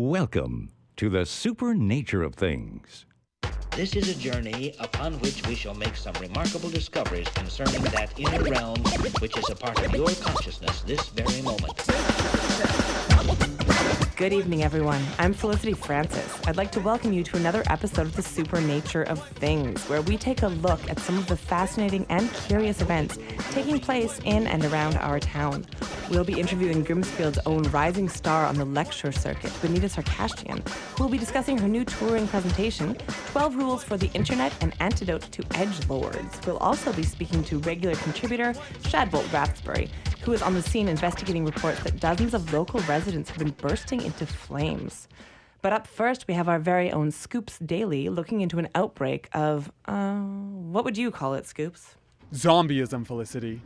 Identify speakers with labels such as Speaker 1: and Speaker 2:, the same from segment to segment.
Speaker 1: Welcome to the SuperNature of things.
Speaker 2: This is a journey upon which we shall make some remarkable discoveries concerning that inner realm which is a part of your consciousness this very moment.
Speaker 3: Good evening, everyone. I'm Felicity Francis. I'd like to welcome you to another episode of the SuperNature of Things, where we take a look at some of the fascinating and curious events taking place in and around our town. We'll be interviewing Grimsfield's own rising star on the lecture circuit, Benita Sarkasian, who will be discussing her new touring presentation, 12 Rules for the Internet, an Antidote to Edgelords. We'll also be speaking to regular contributor Shadbolt Rathsbury, who is on the scene investigating reports that dozens of local residents have been bursting into flames. But up first, we have our very own Scoops Daily looking into an outbreak of, what would you call it, Scoops?
Speaker 4: Zombieism, Felicity.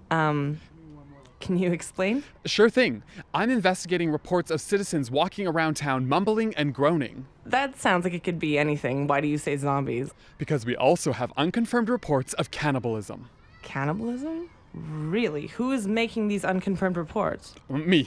Speaker 3: Can you explain?
Speaker 4: Sure thing. I'm investigating reports of citizens walking around town mumbling and groaning.
Speaker 3: That sounds like it could be anything. Why do you say zombies?
Speaker 4: Because we also have unconfirmed reports of cannibalism.
Speaker 3: Cannibalism? Really? Who is making these unconfirmed reports?
Speaker 4: Me.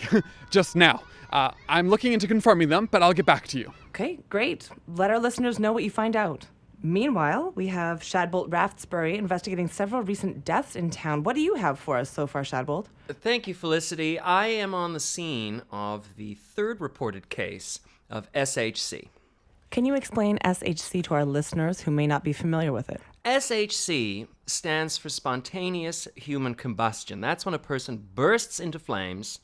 Speaker 4: Just now. I'm looking into confirming them, but I'll get back to you.
Speaker 3: Okay, great. Let our listeners know what you find out. Meanwhile, we have Shadbolt Rathsbury investigating several recent deaths in town. What do you have for us so far, Shadbolt?
Speaker 5: Thank you, Felicity. I am on the scene of the third reported case of SHC.
Speaker 3: Can you explain SHC to our listeners who may not be familiar with it?
Speaker 5: SHC stands for spontaneous human combustion. That's when a person bursts into flames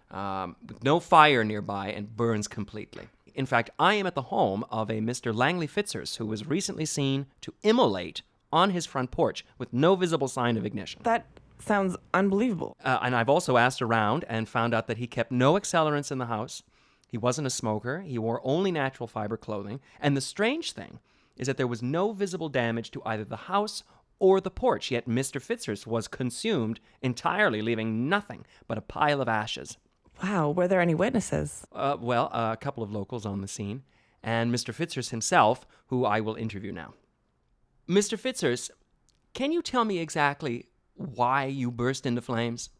Speaker 5: with no fire nearby and burns completely. In fact, I am at the home of a Mr. Langley Fitzers who was recently seen to immolate on his front porch with no visible sign of ignition.
Speaker 3: That sounds unbelievable.
Speaker 5: And I've also asked around and found out that he kept no accelerants in the house. He wasn't a smoker. He wore only natural fiber clothing. And the strange thing is that there was no visible damage to either the house or the porch, yet Mr. Fitzers was consumed entirely, leaving nothing but a pile of ashes.
Speaker 3: Wow, were there any witnesses?
Speaker 5: A couple of locals on the scene, and Mr. Fitzers himself, who I will interview now. Mr. Fitzers, can you tell me exactly why you burst into flames?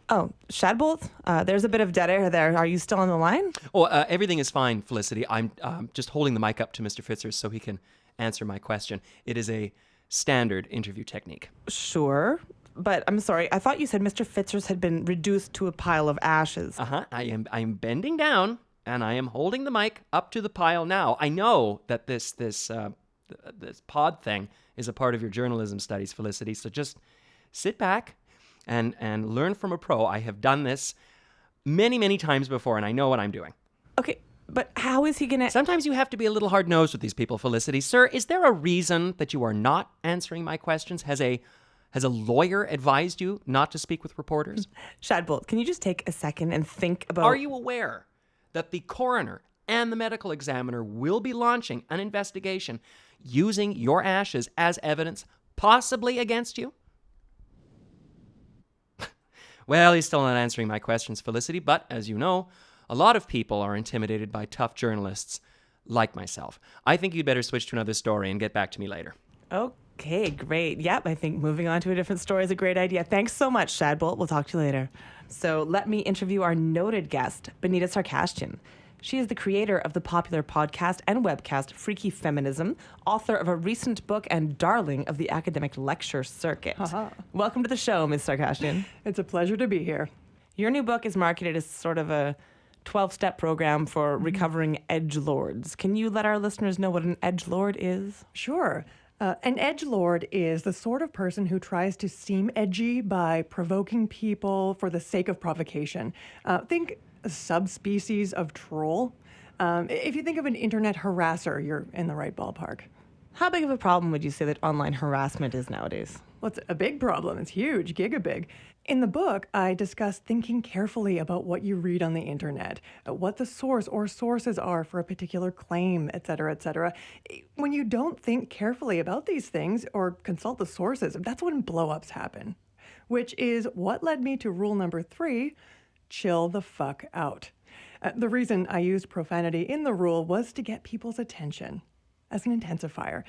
Speaker 3: Oh, Shadbolt? There's a bit of dead air there. Are you still on the line?
Speaker 5: Everything is fine, Felicity. I'm just holding the mic up to Mr. Fitzers so he can answer my question. It is a standard interview technique.
Speaker 3: Sure. But I'm sorry, I thought you said Mr. Fitzers had been reduced to a pile of ashes.
Speaker 5: I am bending down, and I am holding the mic up to the pile now. I know that this pod thing is a part of your journalism studies, Felicity, so just sit back and learn from a pro. I have done this many, many times before, and I know what I'm doing.
Speaker 3: Okay, but how is he gonna...
Speaker 5: Sometimes you have to be a little hard-nosed with these people, Felicity. Sir, is there a reason that you are not answering my questions? Has a lawyer advised you not to speak with reporters?
Speaker 3: Shadbolt, can you just take a second and think about...
Speaker 5: Are you aware that the coroner and the medical examiner will be launching an investigation using your ashes as evidence, possibly against you? Well, he's still not answering my questions, Felicity, but as you know, a lot of people are intimidated by tough journalists like myself. I think you'd better switch to another story and get back to me later.
Speaker 3: Okay, great. Yep, I think moving on to a different story is a great idea. Thanks so much, Shadbolt. We'll talk to you later. So let me interview our noted guest, Benita Sarkasian. She is the creator of the popular podcast and webcast Freaky Feminism, author of a recent book, and darling of the academic lecture circuit. Welcome to the show, Ms. Sarkasian.
Speaker 6: It's a pleasure to be here.
Speaker 3: Your new book is marketed as sort of a 12-step program for recovering edgelords. Can you let our listeners know what an edgelord is?
Speaker 6: Sure. An edgelord is the sort of person who tries to seem edgy by provoking people for the sake of provocation. Think a subspecies of troll. If you think of an internet harasser, you're in the right ballpark.
Speaker 3: How big of a problem would you say that online harassment is nowadays?
Speaker 6: Well, it's a big problem. It's huge, gigabig. In the book, I discuss thinking carefully about what you read on the internet, what the source or sources are for a particular claim, et cetera, et cetera. When you don't think carefully about these things or consult the sources, that's when blow-ups happen, which is what led me to rule number 3, chill the fuck out. The reason I used profanity in the rule was to get people's attention as an intensifier.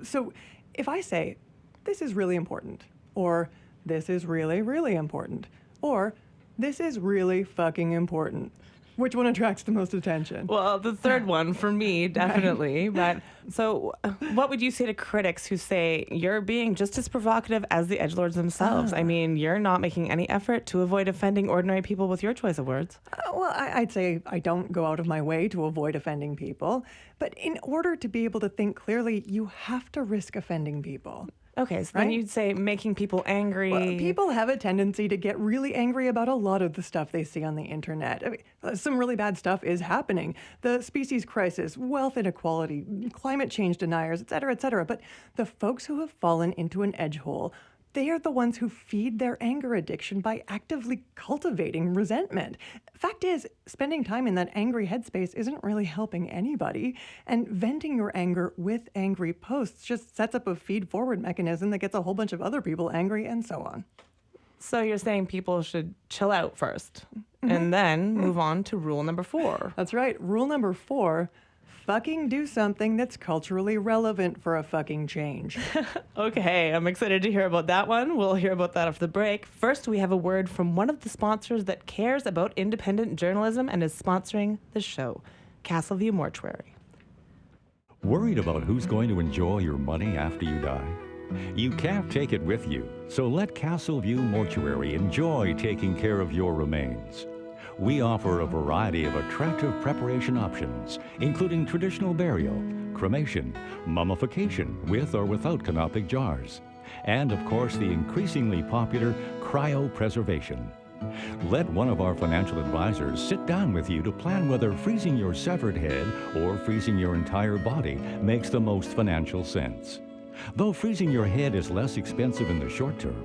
Speaker 6: So if I say, this is really important, or this is really, really important, or This is really fucking important. Which one attracts the most attention?
Speaker 3: Well, the third one for me, definitely. But so, what would you say to critics who say you're being just as provocative as the edgelords themselves? I mean, you're not making any effort to avoid offending ordinary people with your choice of words.
Speaker 6: I'd say I don't go out of my way to avoid offending people. But in order to be able to think clearly, you have to risk offending people.
Speaker 3: Okay, so then
Speaker 6: Right?
Speaker 3: you'd say making people angry.
Speaker 6: Well, people have a tendency to get really angry about a lot of the stuff they see on the internet. I mean, some really bad stuff is happening. The species crisis, wealth inequality, climate change deniers, et cetera, et cetera. But the folks who have fallen into an edge hole, they are the ones who feed their anger addiction by actively cultivating resentment. Fact is, spending time in that angry headspace isn't really helping anybody, and venting your anger with angry posts just sets up a feed-forward mechanism that gets a whole bunch of other people angry, and so on.
Speaker 3: So you're saying people should chill out first and then move on to rule number 4.
Speaker 6: That's right. Rule number 4, fucking do something that's culturally relevant for a fucking change.
Speaker 3: Okay, I'm excited to hear about that one. We'll hear about that after the break. First, we have a word from one of the sponsors that cares about independent journalism and is sponsoring the show, Castleview Mortuary.
Speaker 1: Worried about who's going to enjoy your money after you die? You can't take it with you, so let Castleview Mortuary enjoy taking care of your remains. We offer a variety of attractive preparation options, including traditional burial, cremation, mummification with or without canopic jars, and of course the increasingly popular cryopreservation. Let one of our financial advisors sit down with you to plan whether freezing your severed head or freezing your entire body makes the most financial sense. Though freezing your head is less expensive in the short term,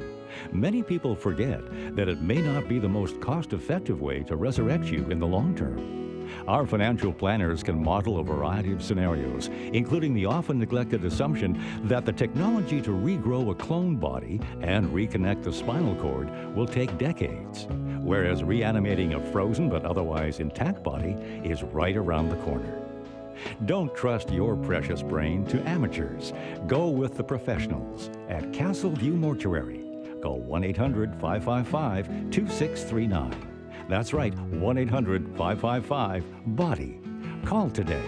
Speaker 1: many people forget that it may not be the most cost-effective way to resurrect you in the long term. Our financial planners can model a variety of scenarios, including the often neglected assumption that the technology to regrow a clone body and reconnect the spinal cord will take decades, whereas reanimating a frozen but otherwise intact body is right around the corner. Don't trust your precious brain to amateurs. Go with the professionals at Castleview Mortuary. Call 1-800-555-2639. That's right, 1-800-555-BODY. Call today.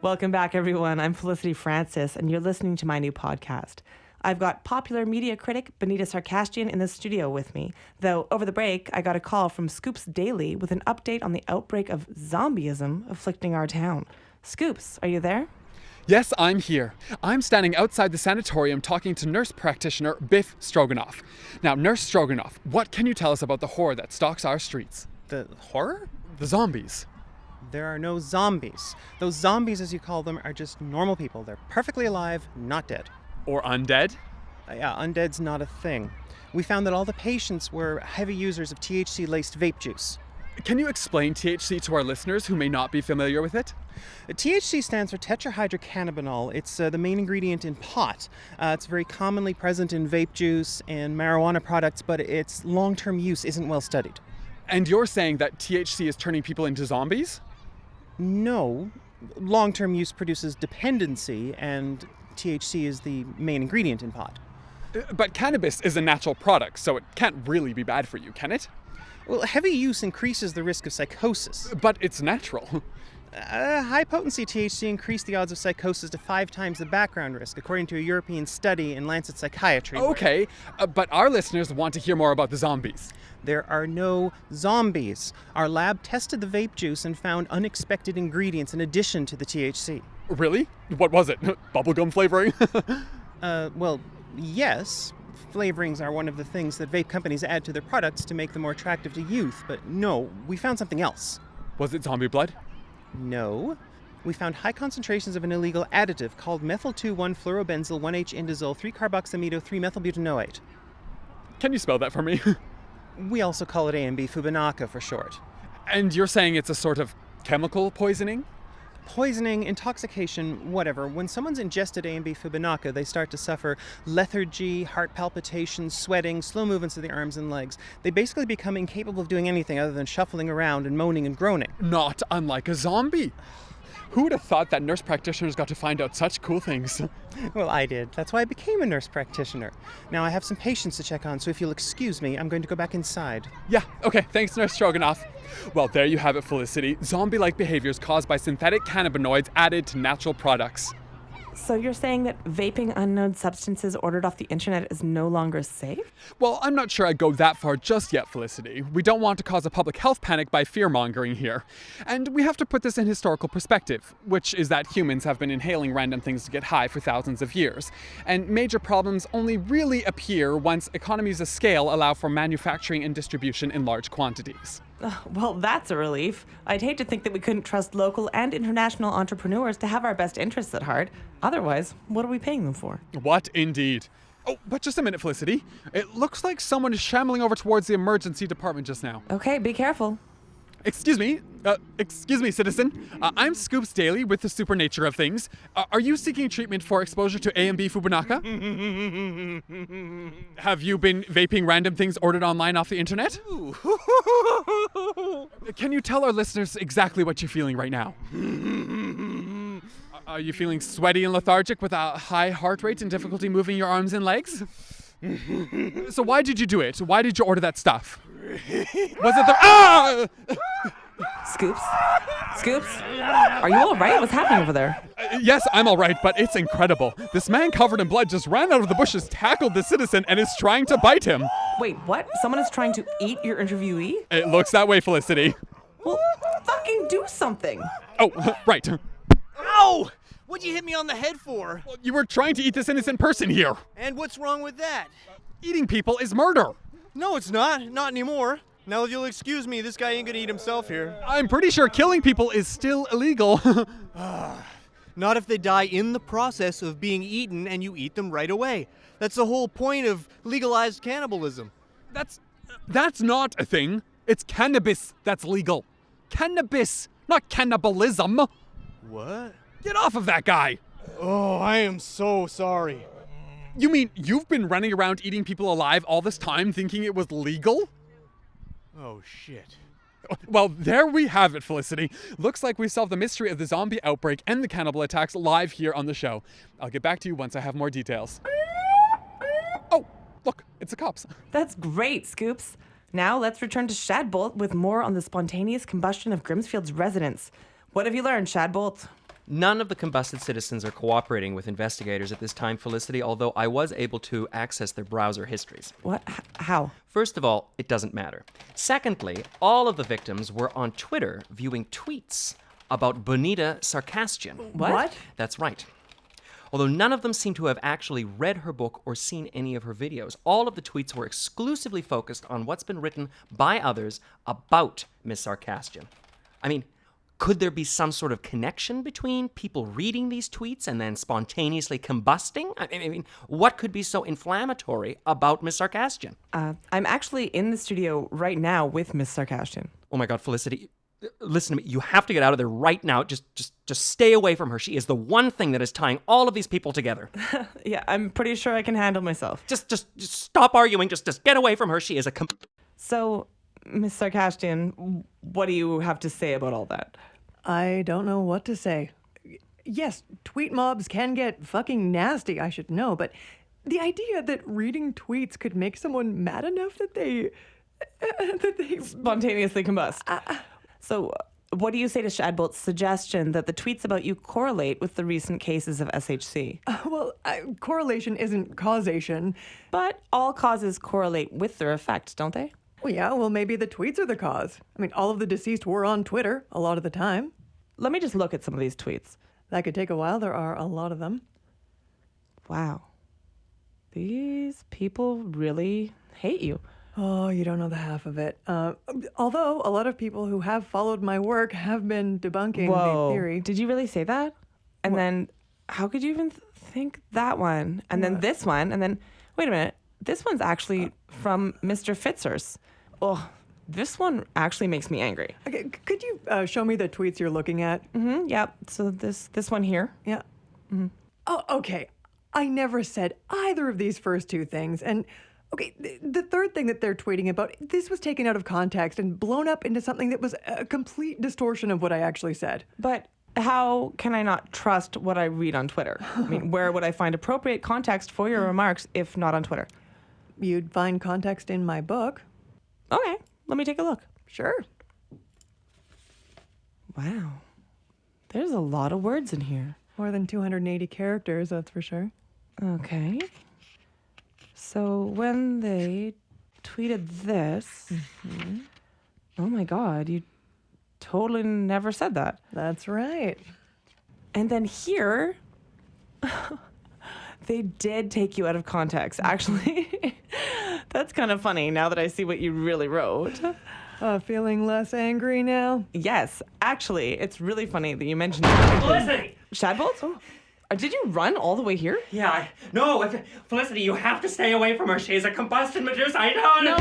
Speaker 3: Welcome back, everyone. I'm Felicity Francis, and you're listening to my new podcast. I've got popular media critic Benita Sarkastian in the studio with me, though over the break, I got a call from Scoops Daily with an update on the outbreak of zombieism afflicting our town. Scoops, are you there?
Speaker 4: Yes, I'm here. I'm standing outside the sanatorium talking to nurse practitioner Biff Stroganoff. Now, Nurse Stroganoff, what can you tell us about the horror that stalks our streets?
Speaker 7: The horror?
Speaker 4: The zombies.
Speaker 7: There are no zombies. Those zombies, as you call them, are just normal people. They're perfectly alive, not dead.
Speaker 4: Or undead?
Speaker 7: Yeah, undead's not a thing. We found that all the patients were heavy users of THC-laced vape juice.
Speaker 4: Can you explain THC to our listeners who may not be familiar with it?
Speaker 7: THC stands for tetrahydrocannabinol. It's the main ingredient in pot. It's very commonly present in vape juice and marijuana products, but its long-term use isn't well studied.
Speaker 4: And you're saying that THC is turning people into zombies?
Speaker 7: No. Long-term use produces dependency, and THC is the main ingredient in pot.
Speaker 4: But cannabis is a natural product, so it can't really be bad for you, can it?
Speaker 7: Well, heavy use increases the risk of psychosis.
Speaker 4: But it's natural.
Speaker 7: High-potency THC increased the odds of psychosis to 5 times the background risk, according to a European study in Lancet Psychiatry.
Speaker 4: Okay, but our listeners want to hear more about the zombies.
Speaker 7: There are no zombies. Our lab tested the vape juice and found unexpected ingredients in addition to the THC.
Speaker 4: Really? What was it? Bubblegum flavoring?
Speaker 7: Well, yes. Flavorings are one of the things that vape companies add to their products to make them more attractive to youth, but no, we found something else.
Speaker 4: Was it zombie blood?
Speaker 7: No. We found high concentrations of an illegal additive called methyl-2,1-fluorobenzyl 1H-indazole 3-carboxymido-3-methylbutanoate.
Speaker 4: Can you spell that for me?
Speaker 7: We also call it A&B Fubinaca for short.
Speaker 4: And you're saying it's a sort of chemical poisoning?
Speaker 7: Poisoning, intoxication, whatever. When someone's ingested A&B Fubinaca, they start to suffer lethargy, heart palpitations, sweating, slow movements of the arms and legs. They basically become incapable of doing anything other than shuffling around and moaning and groaning.
Speaker 4: Not unlike a zombie. Who would have thought that nurse practitioners got to find out such cool things?
Speaker 7: Well, I did. That's why I became a nurse practitioner. Now I have some patients to check on, so if you'll excuse me, I'm going to go back inside.
Speaker 4: Yeah, okay, thanks, Nurse Stroganoff. Well, there you have it, Felicity. Zombie-like behaviors caused by synthetic cannabinoids added to natural products.
Speaker 3: So you're saying that vaping unknown substances ordered off the internet is no longer safe?
Speaker 4: Well, I'm not sure I'd go that far just yet, Felicity. We don't want to cause a public health panic by fear-mongering here. And we have to put this in historical perspective, which is that humans have been inhaling random things to get high for thousands of years. And major problems only really appear once economies of scale allow for manufacturing and distribution in large quantities.
Speaker 3: Well, that's a relief. I'd hate to think that we couldn't trust local and international entrepreneurs to have our best interests at heart. Otherwise, what are we paying them for?
Speaker 4: What indeed? Oh, but just a minute, Felicity. It looks like someone is shambling over towards the emergency department just now.
Speaker 3: Okay, be careful.
Speaker 4: Excuse me, citizen. I'm Scoops Daly with the SuperNature of Things. Are you seeking treatment for exposure to A and B Fubunaka? Have you been vaping random things ordered online off the internet? Can you tell our listeners exactly what you're feeling right now? Are you feeling sweaty and lethargic with a high heart rate and difficulty moving your arms and legs? So why did you do it? Why did you order that stuff? Was it the... Ah!
Speaker 3: Scoops? Scoops? Are you all right? What's happening over there?
Speaker 4: Yes, I'm all right, but it's incredible. This man covered in blood just ran out of the bushes, tackled the citizen, and is trying to bite him.
Speaker 3: Wait, what? Someone is trying to eat your interviewee?
Speaker 4: It looks that way, Felicity.
Speaker 3: Well, fucking do something.
Speaker 4: Oh, right.
Speaker 8: Ow! What'd you hit me on the head for?
Speaker 4: Well, you were trying to eat this innocent person here.
Speaker 8: And what's wrong with that?
Speaker 4: Eating people is murder.
Speaker 8: No, it's not. Not anymore. Now, if you'll excuse me, this guy ain't gonna eat himself here.
Speaker 4: I'm pretty sure killing people is still illegal.
Speaker 8: Not if they die in the process of being eaten and you eat them right away. That's the whole point of legalized cannibalism.
Speaker 4: That's not a thing. It's cannabis that's legal. Cannabis, not cannibalism.
Speaker 8: What?
Speaker 4: Get off of that guy.
Speaker 8: Oh, I am so sorry.
Speaker 4: You mean you've been running around eating people alive all this time thinking it was legal?
Speaker 8: Oh, shit.
Speaker 4: Well, there we have it, Felicity. Looks like we solved the mystery of the zombie outbreak and the cannibal attacks live here on the show. I'll get back to you once I have more details. Oh, look, it's the cops.
Speaker 3: That's great, Scoops. Now let's return to Shadbolt with more on the spontaneous combustion of Grimsfield's residents. What have you learned, Shadbolt?
Speaker 5: None of the combusted citizens are cooperating with investigators at this time, Felicity, although I was able to access their browser histories.
Speaker 3: What? How?
Speaker 5: First of all, it doesn't matter. Secondly, all of the victims were on Twitter viewing tweets about Bonita Sarkastian.
Speaker 3: What?
Speaker 5: That's right. Although none of them seem to have actually read her book or seen any of her videos. All of the tweets were exclusively focused on what's been written by others about Miss Sarkastian. I mean, could there be some sort of connection between people reading these tweets and then spontaneously combusting? I mean, what could be so inflammatory about Miss Sarkastian?
Speaker 3: I'm actually in the studio right now with Miss Sarkastian.
Speaker 5: Oh my God, Felicity, listen to me. You have to get out of there right now. Just stay away from her. She is the one thing that is tying all of these people together.
Speaker 3: Yeah, I'm pretty sure I can handle myself.
Speaker 5: Just stop arguing. Just get away from her. She is a...
Speaker 3: So, Miss Sarkastian, what do you have to say about all that?
Speaker 6: I don't know what to say. Yes, tweet mobs can get fucking nasty, I should know, but the idea that reading tweets could make someone mad enough that they
Speaker 3: spontaneously combust. So, what do you say to Shadbolt's suggestion that the tweets about you correlate with the recent cases of SHC?
Speaker 6: Correlation isn't causation.
Speaker 3: But all causes correlate with their effect, don't they?
Speaker 6: Well, yeah, well, maybe the tweets are the cause. I mean, all of the deceased were on Twitter a lot of the time.
Speaker 3: Let me just look at some of these tweets.
Speaker 6: That could take a while. There are a lot of them.
Speaker 3: Wow. These people really hate you.
Speaker 6: Oh, you don't know the half of it. Although a lot of people who have followed my work have been debunking the theory.
Speaker 3: Did you really say that? And then, how could you even think that one? And then this one, and then, wait a minute. This one's actually from Mr. Fitzers. Oh, this one actually makes me angry.
Speaker 6: Okay, could you show me the tweets you're looking at?
Speaker 3: Mm-hmm, yep. So this one here.
Speaker 6: Yeah. Mm-hmm. Oh, okay. I never said either of these first two things. And, okay, the third thing that they're tweeting about, this was taken out of context and blown up into something that was a complete distortion of what I actually said.
Speaker 3: But How can I not trust what I read on Twitter? I mean, where would I find appropriate context for your remarks if not on Twitter?
Speaker 6: You'd find context in my book.
Speaker 3: Okay, let me take a look.
Speaker 6: Sure.
Speaker 3: Wow. There's a lot of words in here.
Speaker 6: More than 280 characters, that's for sure.
Speaker 3: Okay. So when they tweeted this, oh my God, you totally never said that.
Speaker 6: That's right.
Speaker 3: And then here, they did take you out of context. Actually, that's kind of funny now that I see what you really wrote.
Speaker 6: Feeling less angry now?
Speaker 3: Yes, actually, it's really funny that you mentioned that.
Speaker 9: Felicity!
Speaker 3: Shadbolt? Oh. Did you run all the way here?
Speaker 9: Yeah, no, Felicity, you have to stay away from her. She's a combustion Medusa. I don't know.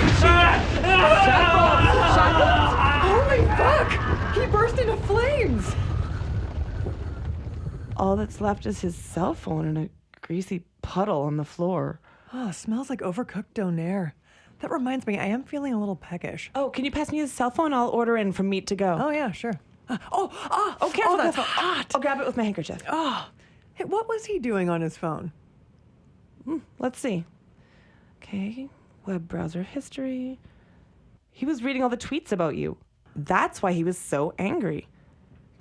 Speaker 6: Holy fuck! He burst into flames!
Speaker 3: All that's left is his cell phone and a greasy puddle on the floor.
Speaker 6: Oh, smells like overcooked donair. That reminds me, I am feeling a little peckish.
Speaker 3: Oh, can you pass me his cell phone? I'll order in from Meat to Go.
Speaker 6: Oh, yeah, sure.
Speaker 3: Careful,
Speaker 6: that's
Speaker 3: careful.
Speaker 6: hot.
Speaker 3: I'll grab it with my handkerchief.
Speaker 6: Hey, what was he doing on his phone?
Speaker 3: Let's see. Okay, web browser history. He was reading all the tweets about you. That's why he was so angry.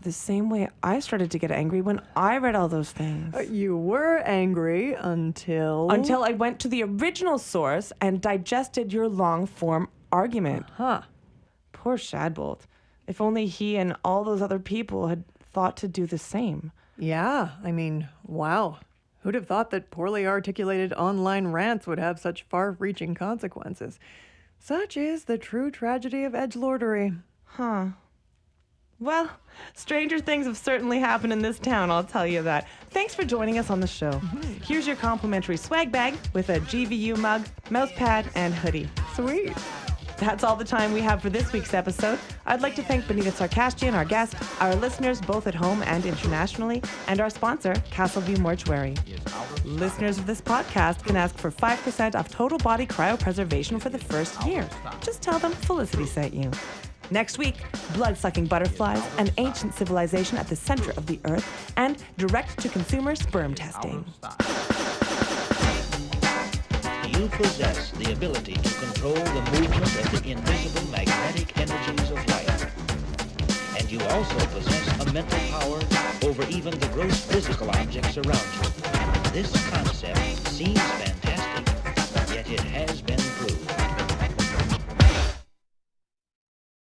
Speaker 3: The same way I started to get angry when I read all those things.
Speaker 6: You were angry until...
Speaker 3: Until I went to the original source and digested your long-form argument. Poor Shadbolt. If only he and all those other people had thought to do the same.
Speaker 6: Yeah, I mean, wow. Who'd have thought that poorly articulated online rants would have such far-reaching consequences? Such is the true tragedy of edgelordery.
Speaker 3: Huh. Well, stranger things have certainly happened in this town, I'll tell you that. Thanks for joining us on the show. Here's your complimentary swag bag with a GVU mug, mouse pad, and hoodie.
Speaker 6: Sweet.
Speaker 3: That's all the time we have for this week's episode. I'd like to thank Benita Sarkastian, our guest, our listeners both at home and internationally, and our sponsor, Castleview Mortuary. Listeners of this podcast can ask for 5% off total body cryopreservation for the first year. Just tell them Felicity sent you. Next week, blood-sucking butterflies, an ancient civilization at the center of the earth, and direct-to-consumer sperm testing.
Speaker 2: You possess the ability to control the movement of the invisible magnetic energies of life. And you also possess a mental power over even the gross physical objects around you. This concept seems fantastic, yet it has been proved.